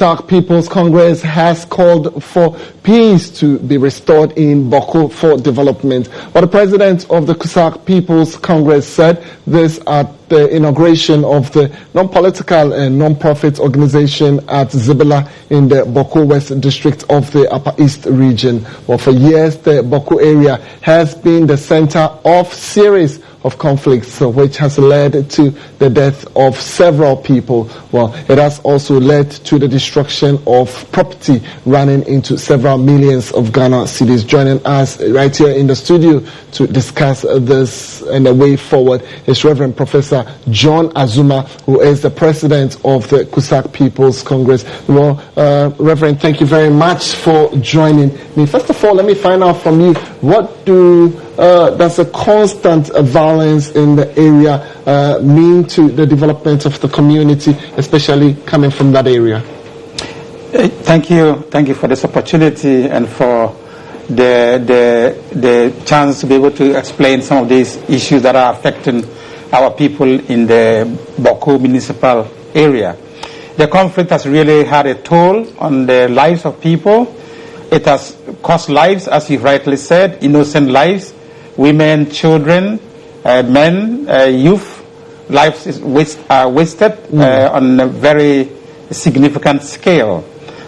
Kusak People's Congress has called for peace to be restored in Bwaku for development. But the president of the Kusak People's Congress said this at the inauguration of the non-political and non-profit organization at Zibila in the Bwaku West district of the Upper East region. Well, for years, the Bwaku area has been the center of series of conflicts, which has led to the death of several people. Well, it has also led to the destruction of property running into several millions of Ghana cedis. Joining us right here in the studio to discuss this and the way forward is Reverend Professor John Azuma, who is the president of the Kusak People's Congress. Well, Reverend, thank you very much for joining me. First of all, let me find out from you, what does a constant violence in the area mean to the development of the community, especially coming from that area? Thank you for this opportunity and for the chance to be able to explain some of these issues that are affecting our people in the Bwaku municipal area. The conflict has really had a toll on the lives of people. It has cost lives, as you rightly said, innocent lives, women, children, men, youth. Lives are wasted on a very significant scale.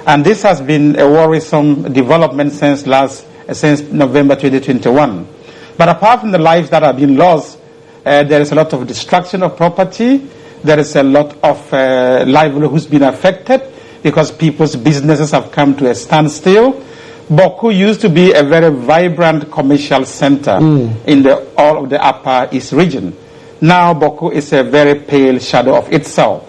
And this has been a worrisome development since November 2021. But apart from the lives that have been lost, there is a lot of destruction of property. There is a lot of livelihood who's been affected because people's businesses have come to a standstill. Bwaku used to be a very vibrant commercial center in all of the Upper East region. Now Bwaku is a very pale shadow of itself.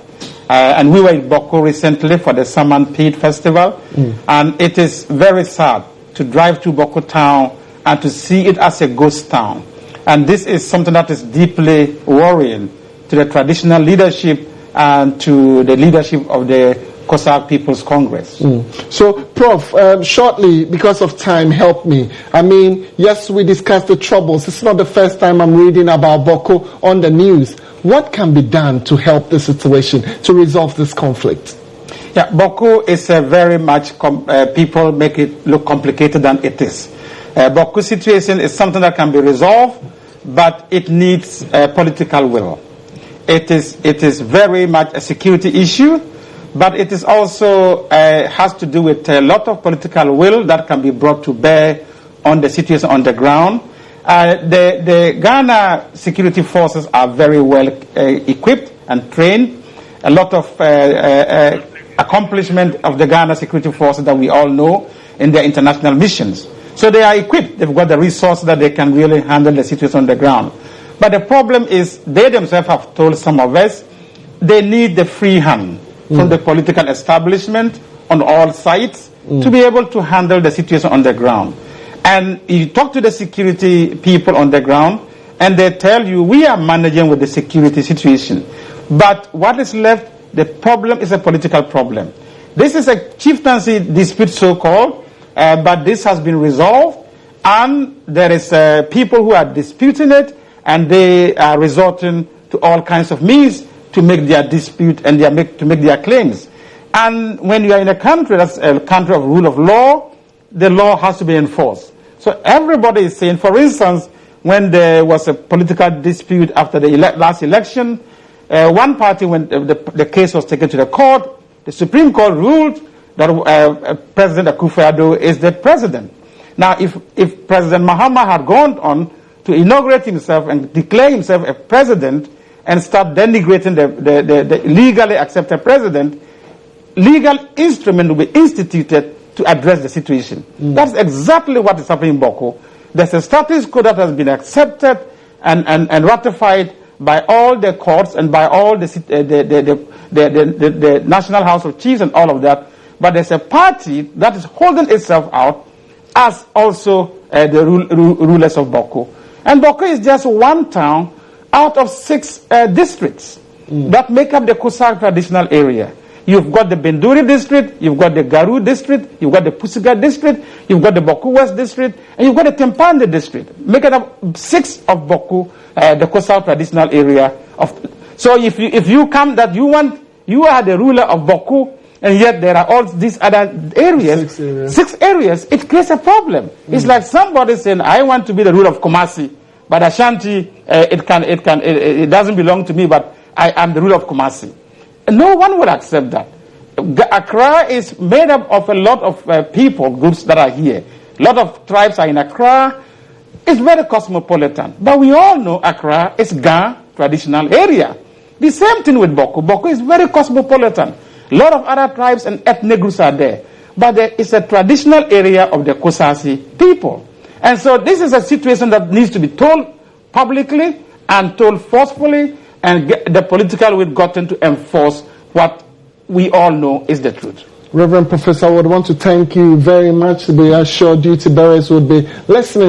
And we were in Bwaku recently for the Saman Pit Festival, and it is very sad to drive to Bwaku town and to see it as a ghost town. And this is something that is deeply worrying to the traditional leadership and to the leadership of the Kusak People's Congress. So, Prof, shortly, because of time, help me. I mean, yes, we discussed the troubles. It's not the first time I'm reading about Bwaku on the news. What can be done to help the situation, to resolve this conflict? Yeah, Bwaku is very much, people make it look complicated than it is. Bwaku situation is something that can be resolved, but it needs political will. It is very much a security issue, but it is also has to do with a lot of political will that can be brought to bear on the situation on the ground. The Ghana security forces are very well equipped and trained. A lot of accomplishment of the Ghana security forces that we all know in their international missions. So they are equipped. They've got the resources that they can really handle the situation on the ground. But the problem is they themselves have told some of us they need the free hand from the political establishment on all sides to be able to handle the situation on the ground. And you talk to the security people on the ground and they tell you we are managing with the security situation. But what is left, the problem is a political problem. This is a chieftaincy dispute so-called, but this has been resolved and there is people who are disputing it and they are resorting to all kinds of means to make their dispute and to make their claims. And when you are in a country that's a country of rule of law, the law has to be enforced. So everybody is saying, for instance, when there was a political dispute after the last election, one party, when the case was taken to the court, the Supreme Court ruled that President Akufo-Addo is the president. Now, if President Mahama had gone on to inaugurate himself and declare himself a president and start denigrating the legally accepted president, legal instrument will be instituted to address the situation. That's exactly what is happening in Bwaku. There's a status quo that has been accepted and ratified by all the courts and by all the National House of Chiefs and all of that. But there's a party that is holding itself out as also the rulers of Bwaku. And Bwaku is just one town out of 6 districts that make up the Kusak traditional area. You've got the Benduri district, you've got the Garu district, you've got the Pusiga district, you've got the Bwaku West district, and you've got the Tempande district, making up 6 of Bwaku, the Kusak traditional area. So if you come that you are the ruler of Bwaku, and yet there are all these other areas, 6 areas, it creates a problem. It's like somebody saying, I want to be the ruler of Kumasi, but Ashanti, it doesn't belong to me, but I am the ruler of Kumasi. No one will accept that. Accra is made up of a lot of people, groups that are here. A lot of tribes are in Accra. It's very cosmopolitan. But we all know Accra is Ga traditional area. The same thing with Bwaku. Bwaku is very cosmopolitan. A lot of other tribes and ethnic groups are there. But it's a traditional area of the Kusasi people. And so this is a situation that needs to be told publicly and told forcefully, and the political will gotten to enforce what we all know is the truth. Reverend Professor, I would want to thank you very much. We are sure duty bearers would be listening.